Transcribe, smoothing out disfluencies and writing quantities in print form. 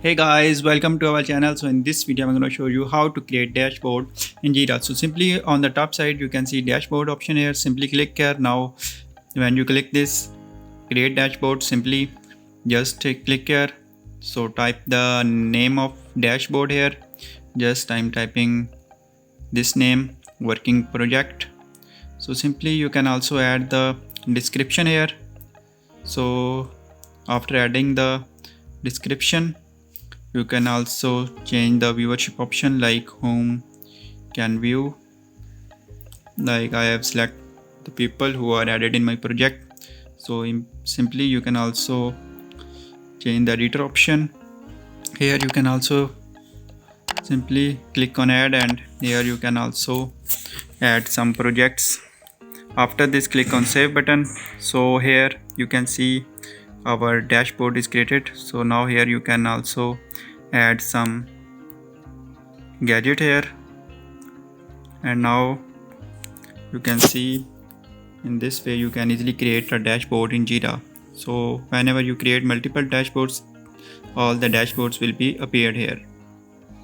Hey guys, welcome to our channel. So in this video I'm going to show you how to create dashboard in Jira. So simply on the top side you can see dashboard option here. Simply click here. Now when you click this create dashboard, simply just click here. So type the name of dashboard here. Just I'm typing this name, working project. So simply you can also add the description here. So after adding the description, you can also change the viewership option, like whom can view. Like I have select the people who are added in my project. So simply you can also change the editor option. Here you can also simply click on add, and here you can also add some projects. After this, click on save button. So here you can see our dashboard is created. So now here you can also add some gadget here, and now you can see in this way you can easily create a dashboard in Jira. So whenever you create multiple dashboards, all the dashboards will be appeared here.